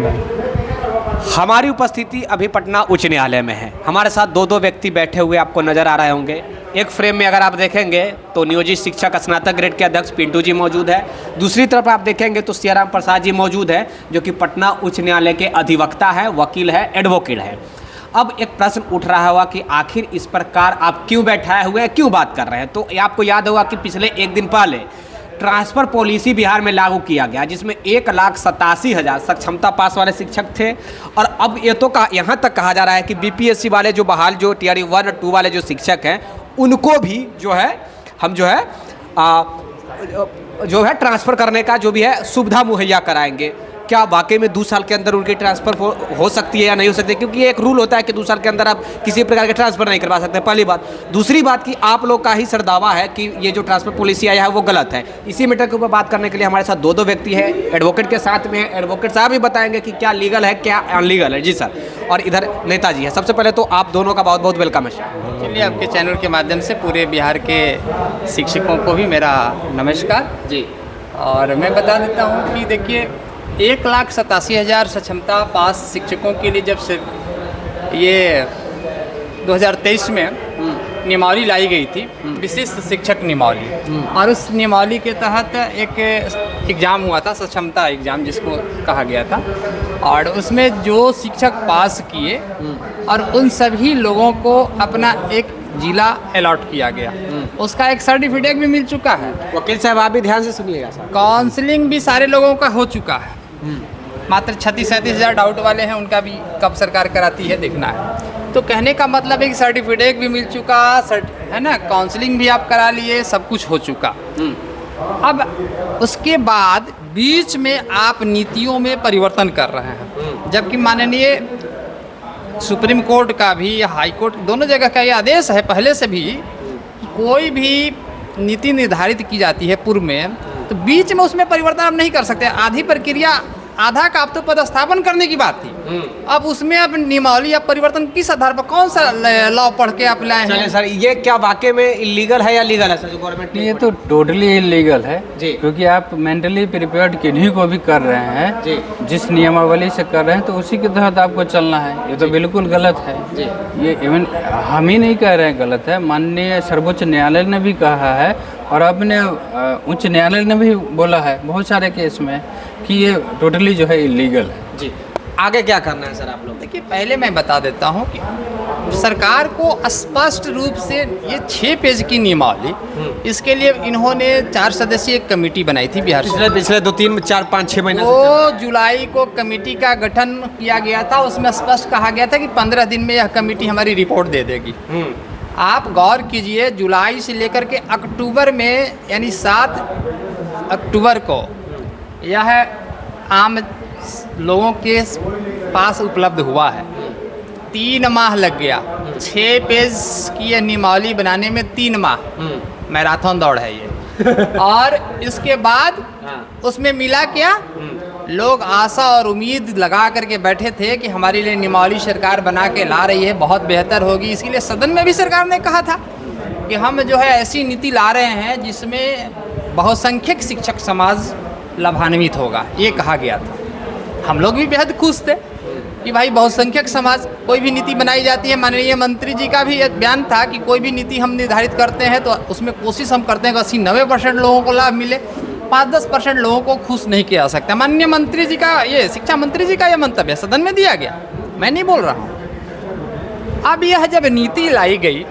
है। हमारी उपस्थिति अभी पटना उच्च न्यायालय में है। हमारे साथ दो व्यक्ति बैठे हुए आपको नज़र आ रहे होंगे। एक फ्रेम में अगर आप देखेंगे तो नियोजित शिक्षक स्नातक ग्रेड के अध्यक्ष पिंटू जी मौजूद है। दूसरी तरफ आप देखेंगे तो सियाराम प्रसाद जी मौजूद है, जो कि पटना उच्च न्यायालय के अधिवक्ता है, वकील है, एडवोकेट है। अब एक प्रश्न उठ रहा होगा कि आखिर इस प्रकार आप क्यों बैठाए हुए हैं, क्यों बात कर रहे हैं। तो आपको याद होगा कि पिछले एक दिन पहले ट्रांसफ़र पॉलिसी बिहार में लागू किया गया, जिसमें 1,87,000 सक्षमता पास वाले शिक्षक थे। और अब ये तो यहाँ तक कहा जा रहा है कि बीपीएससी वाले जो बहाल जो टीआरई 1 और 2 वाले जो शिक्षक हैं, उनको भी जो है हम जो है ट्रांसफ़र करने का जो भी है सुविधा मुहैया कराएंगे। क्या वाकई में 2 साल के अंदर उनकी ट्रांसफ़र हो सकती है या नहीं हो सकती, क्योंकि एक रूल होता है कि 2 साल के अंदर आप किसी प्रकार के ट्रांसफ़र नहीं करवा सकते, पहली बात। दूसरी बात कि आप लोग का ही सर दावा है कि ये जो ट्रांसफ़र पॉलिसी आया है वो गलत है। इसी मैटर के ऊपर बात करने के लिए हमारे साथ दो व्यक्ति हैं, एडवोकेट के साथ में है। एडवोकेट साहब भी बताएंगे कि क्या लीगल है, क्या अनलीगल है। जी सर। और इधर नेताजी है। सबसे पहले तो आप दोनों का बहुत बहुत वेलकम है सर। चलिए, आपके चैनल के माध्यम से पूरे बिहार के शिक्षकों को भी मेरा नमस्कार जी। और मैं बता देता हूँ कि देखिए, 1,87,000 सक्षमता पास शिक्षकों के लिए जब से ये 2023 में नियमावली लाई गई थी, विशिष्ट शिक्षक नियमावली, और उस नियमावली के तहत एक एग्ज़ाम हुआ था, सक्षमता एग्ज़ाम जिसको कहा गया था। और उसमें जो शिक्षक पास किए और उन सभी लोगों को अपना एक जिला अलॉट किया गया, उसका एक सर्टिफिकेट भी मिल चुका है। वकील साहब आप भी ध्यान से सुनिएगा सर। काउंसलिंग भी सारे लोगों का हो चुका है, मात्र 36-37 हज़ार डाउट वाले हैं, उनका भी कब सरकार कराती है देखना है। तो कहने का मतलब है कि सर्टिफिकेट भी मिल चुका है ना, काउंसलिंग भी आप करा लिए, सब कुछ हो चुका। अब उसके बाद बीच में आप नीतियों में परिवर्तन कर रहे हैं, जबकि माननीय सुप्रीम कोर्ट का भी, हाई कोर्ट, दोनों जगह का ये आदेश है पहले से भी, कोई भी नीति निर्धारित की जाती है पूर्व में, तो बीच में उसमें परिवर्तन आप नहीं कर सकते। आधी प्रक्रिया, आधा का आप तो पदस्थापन करने की बात थी, अब उसमें आप नियमावली या परिवर्तन किस आधार पर, कौन सा लॉ पढ़ के आप लाए हैं? सर, ये क्या वाकई में इलीगल है या लीगल है सर जो गवर्नमेंट ने? ये तो टोटली इलीगल है जी, क्योंकि आप मेंटली प्रिपेयर्ड किन्हीं को भी कर रहे हैं जी, जिस नियमावली से कर रहे हैं तो उसी के तहत आपको चलना है। ये तो बिल्कुल गलत है जी। ये इवन हम ही नहीं कह रहे हैं गलत है, माननीय सर्वोच्च न्यायालय ने भी कहा है, और अपने उच्च न्यायालय ने भी बोला है बहुत सारे केस में कि ये टोटली जो है इलीगल है जी। आगे क्या करना है सर आप लोग? देखिए, पहले मैं बता देता हूँ कि सरकार को स्पष्ट रूप से ये 6 पेज की नियमावली, इसके लिए इन्होंने 4 सदस्यीय कमेटी बनाई थी बिहार से। पिछले 2, 3, 4, 5, 6 महीने 2 जुलाई को कमेटी का गठन किया गया था। उसमें स्पष्ट कहा गया था कि 15 दिन में यह कमेटी हमारी रिपोर्ट दे देगी। आप गौर कीजिए, जुलाई से लेकर के अक्टूबर में, यानी 7 अक्टूबर को यह आम लोगों के पास उपलब्ध हुआ है। 3 माह लग गया। 6 पेज की यह नियमावली बनाने में 3 माह मैराथन दौड़ है ये। और इसके बाद उसमें मिला क्या, लोग आशा और उम्मीद लगा करके बैठे थे कि हमारे लिए नियमावली सरकार बना के ला रही है, बहुत बेहतर होगी। इसके लिए सदन में भी सरकार ने कहा था कि हम जो है ऐसी नीति ला रहे हैं जिसमें बहुसंख्यक शिक्षक समाज लाभान्वित होगा, ये कहा गया था। हम लोग भी बेहद खुश थे कि भाई बहुसंख्यक समाज, कोई भी नीति बनाई जाती है, माननीय मंत्री जी का भी एक बयान था कि कोई भी नीति हम निर्धारित करते हैं तो उसमें कोशिश हम करते हैं कि 80-90% लोगों को लाभ मिले, 5-10% लोगों को खुश नहीं किया जा सकता। माननीय मंत्री जी का, ये शिक्षा मंत्री जी का ये मंतव्य सदन में दिया गया, मैं नहीं बोल रहा हूँ। अब यह जब नीति लाई गई,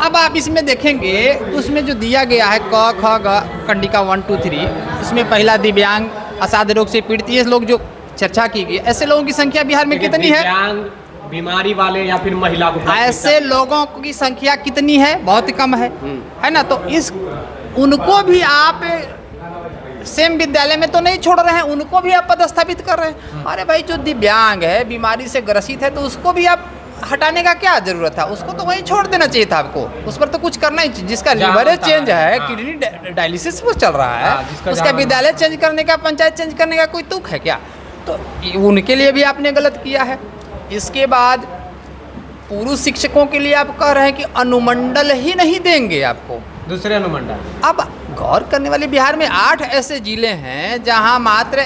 अब आप इसमें देखेंगे तो उसमें जो दिया गया है क ख ग कंडिका 1 2 3, इसमें पहला दिव्यांग, असाध्य रोग से पीड़ित, ये लोग जो चर्चा की गई, ऐसे लोगों की संख्या बिहार में कितनी है? दिव्यांग, बीमारी वाले या फिर महिला को, ऐसे लोगों की संख्या कितनी है? बहुत कम है ना। तो उनको भी आप सेम विद्यालय में तो नहीं छोड़ रहे हैं, उनको भी आप पदस्थापित कर रहे हैं। अरे भाई, जो दिव्यांग है, बीमारी से ग्रसित है, तो उसको भी आप हटाने का क्या जरूरत था? उसको तो वहीं छोड़ देना चाहिए था आपको, उस पर तो कुछ करना ही चाहिए। जिसका लिवर चेंज है, किडनी डायलिसिस पर चल रहा है, उसका विद्यालय चेंज करने का, पंचायत चेंज करने का कोई तुक है क्या? तो उनके लिए भी आपने गलत किया है। इसके बाद पुरुष शिक्षकों के लिए आप कह रहे हैं कि अनुमंडल ही नहीं देंगे आपको, दूसरे अनुमंडल। अब गौर करने वाले, बिहार में 8 ऐसे जिले हैं जहां मात्र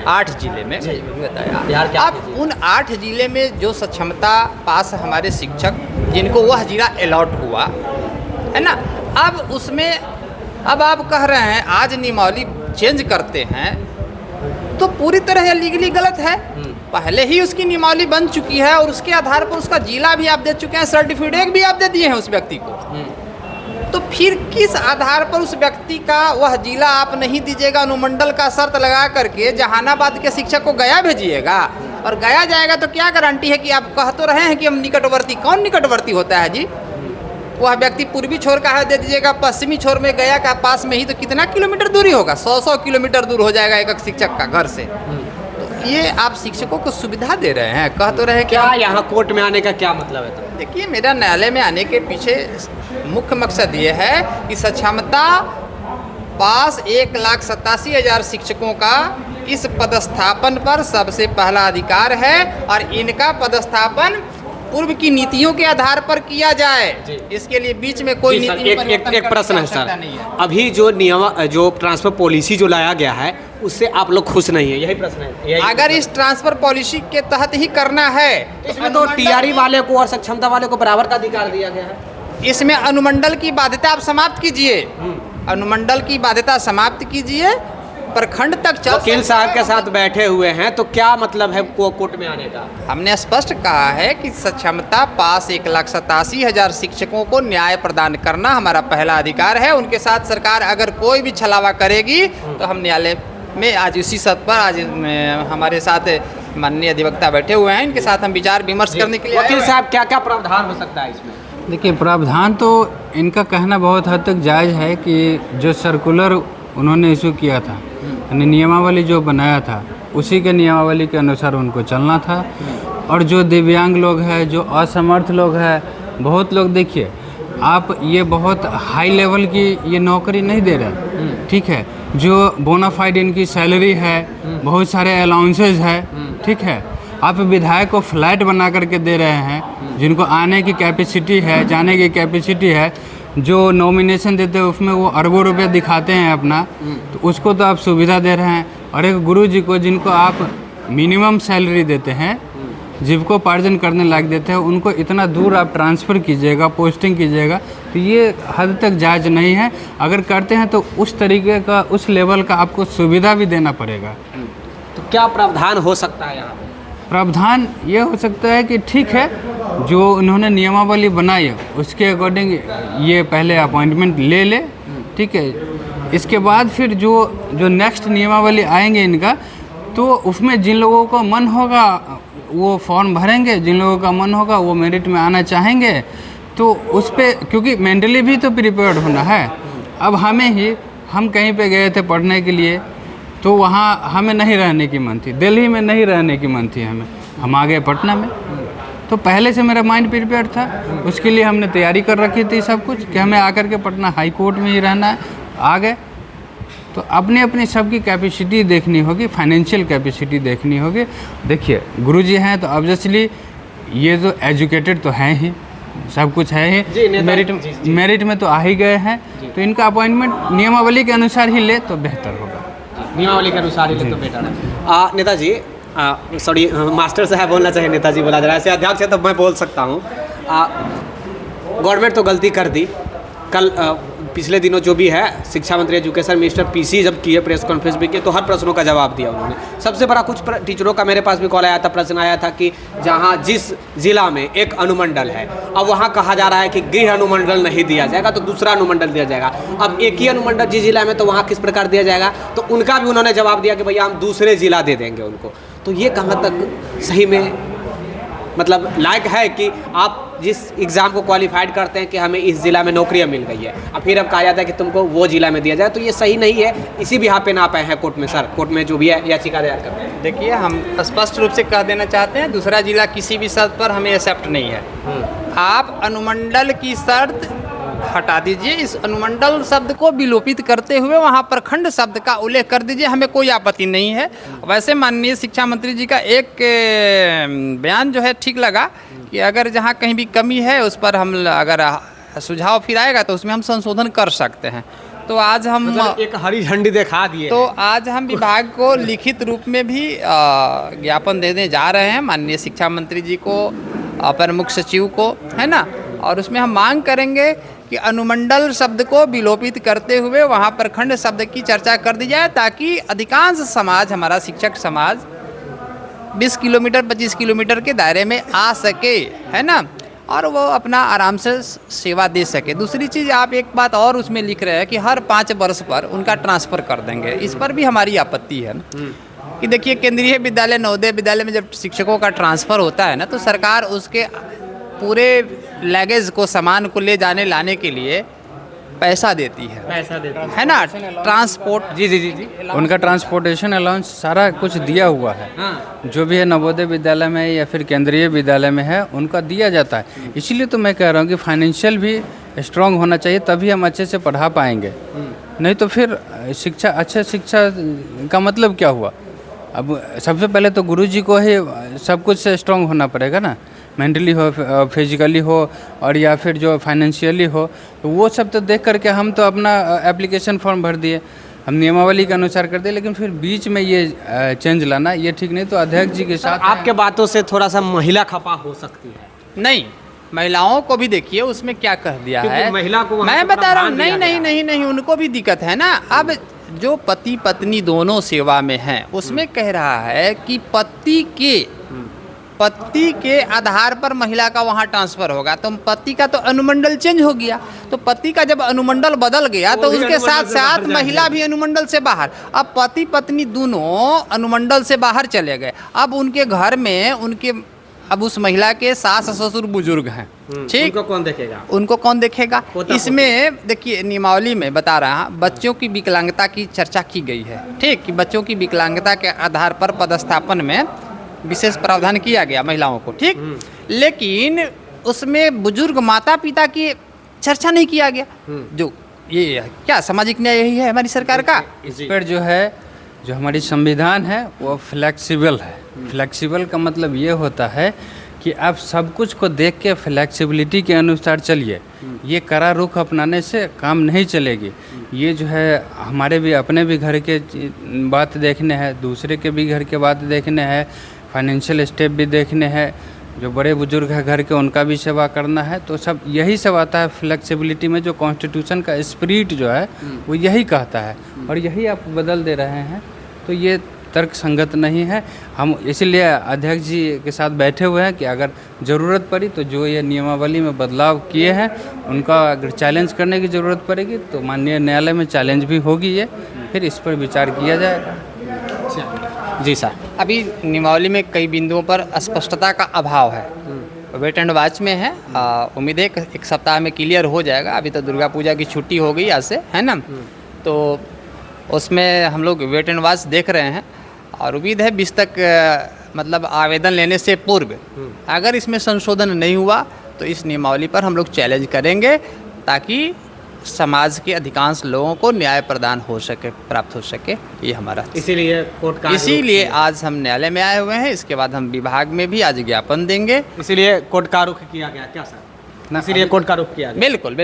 8 जिले में बताया। बिहार के अब उन 8 जिले में जो सक्षमता पास हमारे शिक्षक जिनको वह जिला अलॉट हुआ है ना, अब उसमें अब आप कह रहे हैं आज नियमावली चेंज करते हैं तो पूरी तरह लीगली गलत है। पहले ही उसकी नियमावली बन चुकी है और उसके आधार पर उसका जिला भी आप दे चुके हैं, सर्टिफिकेट भी आप दे दिए हैं उस व्यक्ति को। तो फिर किस आधार पर उस व्यक्ति का वह जिला आप नहीं दीजिएगा, अनुमंडल का शर्त लगा करके जहानाबाद के शिक्षक को गया भेजिएगा और गया जाएगा तो क्या गारंटी है कि आप कह तो रहे हैं कि हम निकटवर्ती, कौन निकटवर्ती होता है जी? वह व्यक्ति पूर्वी छोर का है दे दीजिएगा, पश्चिमी छोर में गया का पास में ही तो कितना किलोमीटर दूरी होगा, 100 किलोमीटर दूर हो जाएगा एक शिक्षक का घर से। तो ये आप शिक्षकों को सुविधा दे रहे हैं, कह तो रहे हैं क्या यहाँ कोर्ट में आने का क्या मतलब है? तो देखिए, मेरा न्यायालय में आने के पीछे मुख्य मकसद ये है कि सक्षमता पास 1,87,000 शिक्षकों का इस पदस्थापन पर सबसे पहला अधिकार है और इनका पदस्थापन पूर्व की नीतियों के आधार पर किया जाए। इसके लिए बीच में कोई जी सर, नीति एक प्रश्न है सर, नहीं है। अभी जो जो ट्रांसफर पॉलिसी जो लाया गया है उससे आप लोग खुश नहीं है, यही प्रश्न है? अगर इस ट्रांसफर पॉलिसी के तहत ही करना है इसमें तो टीआरई वाले को और सक्षमता वाले को बराबर का अधिकार दिया गया है। इसमें अनुमंडल की बाध्यता आप समाप्त कीजिए, अनुमंडल की बाध्यता समाप्त कीजिए, प्रखंड तक चल। वकील साहब के साथ बैठे हुए हैं तो क्या मतलब है कोर्ट में आने का? हमने स्पष्ट कहा है कि सक्षमता पास 1,87,000 शिक्षकों को न्याय प्रदान करना हमारा पहला अधिकार है। उनके साथ सरकार अगर कोई भी छलावा करेगी तो हम न्यायालय में आज उसी सत पर आज हमारे साथ माननीय अधिवक्ता बैठे हुए हैं, इनके साथ हम विचार विमर्श करने के लिए। वकील साहब क्या क्या प्रावधान हो सकता है इसमें? देखिए, प्रावधान तो इनका कहना बहुत हद तक जायज़ है कि जो सर्कुलर उन्होंने इशू किया था, यानी नियमावली जो बनाया था उसी के नियमावली के अनुसार उनको चलना था। और जो दिव्यांग लोग हैं, जो असमर्थ लोग हैं, बहुत लोग, देखिए आप ये बहुत हाई लेवल की ये नौकरी नहीं दे रहे, ठीक है, जो बोनाफाइड इनकी सैलरी है, बहुत सारे अलाउंसेज है, ठीक है, आप विधायक को फ्लैट बना करके दे रहे हैं, जिनको आने की कैपेसिटी है, जाने की कैपेसिटी है, जो नॉमिनेशन देते हैं उसमें वो अरबों रुपए दिखाते हैं अपना, तो उसको तो आप सुविधा दे रहे हैं। और एक गुरुजी को जिनको आप मिनिमम सैलरी देते हैं, जीविकोपार्जन करने लायक देते हैं, उनको इतना दूर आप ट्रांसफ़र कीजिएगा, पोस्टिंग कीजिएगा, तो ये हद तक जायज़ नहीं है। अगर करते हैं तो उस तरीके का, उस लेवल का आपको सुविधा भी देना पड़ेगा। तो क्या प्रावधान हो सकता है यहाँ पे? प्रावधान ये हो सकता है कि ठीक है, जो उन्होंने नियमावली बनाई है उसके अकॉर्डिंग ये पहले अपॉइंटमेंट ले ले, ठीक है, इसके बाद फिर जो नेक्स्ट नियमावली आएंगे इनका, तो उसमें जिन लोगों का मन होगा वो फॉर्म भरेंगे, जिन लोगों का मन होगा वो मेरिट में आना चाहेंगे, तो उस पर, क्योंकि मेंटली भी तो प्रिपेयर्ड होना है। अब हम कहीं पे गए थे पढ़ने के लिए, तो वहाँ हमें नहीं रहने की मन थी, दिल्ली में नहीं रहने की मन थी हमें, हम आ गए पटना में। तो पहले से मेरा माइंड प्रिपेयर था, उसके लिए हमने तैयारी कर रखी थी सब कुछ कि हमें आकर के पटना हाई कोर्ट में ही रहना है। आ गए तो अपनी अपनी सबकी कैपेसिटी देखनी होगी, फाइनेंशियल कैपेसिटी देखनी होगी। देखिए, गुरुजी हैं तो ऑब्वियसली ये तो एजुकेटेड तो हैं ही, सब कुछ है ही, मेरिट में तो आ ही गए हैं, तो इनका अपॉइंटमेंट नियमावली के अनुसार ही ले तो बेहतर होगा। नियमावली के अनुसार ही तो बेटर है। नेताजी, सॉरी, मास्टर साहब बोलना चाहिए, नेताजी बोला जा रहा है, ऐसे अध्यक्ष है तो मैं बोल सकता हूँ। गवर्नमेंट तो गलती कर दी। कल पिछले दिनों जो भी है शिक्षा मंत्री एजुकेशन मिनिस्टर पीसी जब किए, प्रेस कॉन्फ्रेंस भी किए, तो हर प्रश्नों का जवाब दिया उन्होंने। सबसे बड़ा कुछ टीचरों का मेरे पास भी कॉल आया था, प्रश्न आया था कि जहाँ जिस जिला में एक अनुमंडल है, अब वहाँ कहा जा रहा है कि गृह अनुमंडल नहीं दिया जाएगा तो दूसरा अनुमंडल दिया जाएगा। अब एक ही अनुमंडल जिस जिला में, तो वहाँ किस प्रकार दिया जाएगा? तो उनका भी उन्होंने जवाब दिया कि भैया हम दूसरे जिला दे देंगे उनको। तो ये कहाँ तक सही में मतलब लायक है कि आप जिस एग्ज़ाम को क्वालिफाइड करते हैं कि हमें इस ज़िला में नौकरियां मिल गई है, अब फिर अब कहा जाता है कि तुमको वो ज़िला में दिया जाए, तो ये सही नहीं है। इसी भी पे ना पाए हैं कोर्ट में सर, कोर्ट में जो भी है याचिका दायर कर रहे हैं। देखिए, हम स्पष्ट रूप से कह देना चाहते हैं, दूसरा जिला किसी भी शर्त पर हमें एक्सेप्ट नहीं है। आप अनुमंडल की शर्त हटा दीजिए, इस अनुमंडल शब्द को विलोपित करते हुए वहाँ प्रखंड शब्द का उल्लेख कर दीजिए, हमें कोई आपत्ति नहीं है। वैसे माननीय शिक्षा मंत्री जी का एक बयान जो है ठीक लगा कि अगर जहाँ कहीं भी कमी है उस पर हम अगर सुझाव फिर आएगा तो उसमें हम संशोधन कर सकते हैं। तो आज हम मतलब एक हरी झंडी दिखा दिए तो आज हम विभाग को लिखित रूप में भी ज्ञापन देने जा रहे हैं माननीय शिक्षा मंत्री जी को, अपर मुख्य सचिव को, है ना। और उसमें हम मांग करेंगे कि अनुमंडल शब्द को विलोपित करते हुए वहाँ प्रखंड शब्द की चर्चा कर दी जाए, ताकि अधिकांश समाज, हमारा शिक्षक समाज 20 किलोमीटर 25 किलोमीटर के दायरे में आ सके, है ना, और वो अपना आराम से सेवा दे सके। दूसरी चीज़, आप एक बात और उसमें लिख रहे हैं कि हर 5 वर्ष पर उनका ट्रांसफ़र कर देंगे। इस पर भी हमारी आपत्ति है ना कि देखिए, केंद्रीय विद्यालय, नवोदय विद्यालय में जब शिक्षकों का ट्रांसफ़र होता है ना, तो सरकार उसके पूरे लगेज को, सामान को ले जाने लाने के लिए पैसा देती है ना, ट्रांसपोर्ट। जी उनका ट्रांसपोर्टेशन अलाउंस सारा कुछ दिया हुआ है। जो भी है नवोदय विद्यालय में या फिर केंद्रीय विद्यालय में है, उनका दिया जाता है। इसीलिए तो मैं कह रहा हूँ कि फाइनेंशियल भी स्ट्रांग होना चाहिए, तभी हम अच्छे से पढ़ा पाएंगे। नहीं तो फिर शिक्षा, अच्छा शिक्षा का मतलब क्या हुआ? अब सबसे पहले तो गुरुजी को ही सब कुछ से स्ट्रांग होना पड़ेगा ना, मेंटली हो, फिजिकली हो, और या फिर जो फाइनेंशियली हो। तो वो सब तो देख करके हम तो अपना एप्लीकेशन फॉर्म भर दिए, हम नियमावली के अनुसार कर दिए, लेकिन फिर बीच में ये चेंज लाना ये ठीक नहीं। तो अध्यक्ष जी के साथ आपके बातों से थोड़ा सा महिला खपा हो सकती है। नहीं, महिलाओं को भी देखिए उसमें क्या कह दिया है, महिला को मैं बता रहा हूँ। नहीं, उनको भी दिक्कत है ना। अब जो पति पत्नी दोनों सेवा में हैं, उसमें कह रहा है कि पति के आधार पर महिला का वहाँ ट्रांसफ़र होगा। तो पति का तो अनुमंडल चेंज हो गया, तो पति का जब अनुमंडल बदल गया तो उसके साथ साथ महिला भी अनुमंडल से बाहर। अब पति पत्नी दोनों अनुमंडल से बाहर चले गए। अब उनके घर में अब उस महिला के सास ससुर बुजुर्ग हैं, ठीक, उनको कौन देखेगा? इसमें देखिए, नियमावली में बता रहा, बच्चों की विकलांगता की चर्चा की गई है, ठीक, कि बच्चों की विकलांगता के आधार पर पदस्थापन में विशेष प्रावधान किया गया महिलाओं को, ठीक, लेकिन उसमें बुजुर्ग माता पिता की चर्चा नहीं किया गया। जो ये क्या सामाजिक न्याय यही है हमारी सरकार का? इस पर जो है, जो हमारी संविधान है वो फ्लेक्सिबल है। फ्लेक्सिबल का मतलब ये होता है कि आप सब कुछ को देख के फ्लेक्सिबिलिटी के अनुसार चलिए। ये कड़ा रुख अपनाने से काम नहीं चलेगी। ये जो है, हमारे भी अपने भी घर के बात देखने हैं, दूसरे के भी घर के बात देखने हैं, फाइनेंशियल स्टेप भी देखने हैं, जो बड़े बुजुर्ग हैं घर के उनका भी सेवा करना है। तो सब यही सब आता है फ्लेक्सिबिलिटी में। जो कॉन्स्टिट्यूशन का स्पिरिट जो है वो यही कहता है, और यही आप बदल दे रहे हैं। तो ये तर्क संगत नहीं है। हम इसीलिए अध्यक्ष जी के साथ बैठे हुए हैं कि अगर ज़रूरत पड़ी तो जो ये नियमावली में बदलाव किए हैं उनका अगर चैलेंज करने की ज़रूरत पड़ेगी तो माननीय न्यायालय में चैलेंज भी होगी। ये फिर इस पर विचार किया जाएगा। जी सर, अभी नियमावली में कई बिंदुओं पर स्पष्टता का अभाव है, वेट एंड वॉच में है। उम्मीद है एक सप्ताह में क्लियर हो जाएगा। अभी तो दुर्गा पूजा की छुट्टी हो गई आज से, है ना, तो उसमें हम लोग वेट एंड वॉच देख रहे हैं, और उम्मीद है 20 तक मतलब आवेदन लेने से पूर्व अगर इसमें संशोधन नहीं हुआ तो इस नियमावली पर हम लोग चैलेंज करेंगे, ताकि समाज के अधिकांश लोगों को न्याय प्रदान हो सके, प्राप्त हो सके। ये हमारा, इसीलिए आज हम न्यायालय में आए हुए हैं। इसके बाद हम विभाग में भी आज ज्ञापन देंगे। इसीलिए कोर्ट का रुख किया गया क्या सर? इसीलिए कोर्ट का रुख किया गया। बिल्कुल।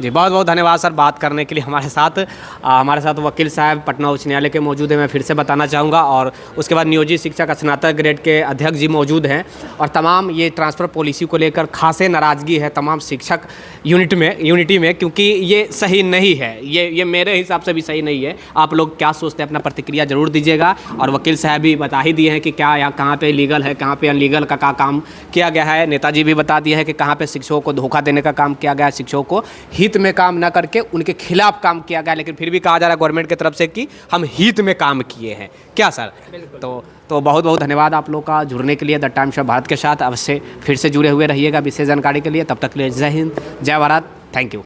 जी, बहुत बहुत धन्यवाद सर बात करने के लिए हमारे साथ वकील साहब पटना उच्च न्यायालय के मौजूद हैं। मैं फिर से बताना चाहूँगा, और उसके बाद नियोजित शिक्षक स्नातक ग्रेड के अध्यक्ष जी मौजूद हैं। और तमाम ये ट्रांसफ़र पॉलिसी को लेकर खासे नाराज़गी है तमाम शिक्षक यूनिटी में, क्योंकि ये सही नहीं है। ये मेरे हिसाब से भी सही नहीं है। आप लोग क्या सोचते हैं, अपना प्रतिक्रिया ज़रूर दीजिएगा। और वकील साहब भी बता ही दिए हैं कि क्या या कहाँ पे लीगल है, कहाँ पे अनलीगल का काम किया गया है। नेताजी भी बता दिए हैं कि कहाँ पे शिक्षकों को धोखा देने का काम किया गया है, शिक्षकों को हित में काम ना करके उनके खिलाफ काम किया गया। लेकिन फिर भी कहा जा रहा है गवर्नमेंट की तरफ से कि हम हित में काम किए हैं। क्या सर? तो बहुत बहुत धन्यवाद आप लोग का जुड़ने के लिए द टाइम्स ऑफ भारत के साथ। अवश्य फिर से जुड़े हुए रहिएगा विशेष जानकारी के लिए। तब तक के लिए जय हिंद, जय भारत, थैंक यू।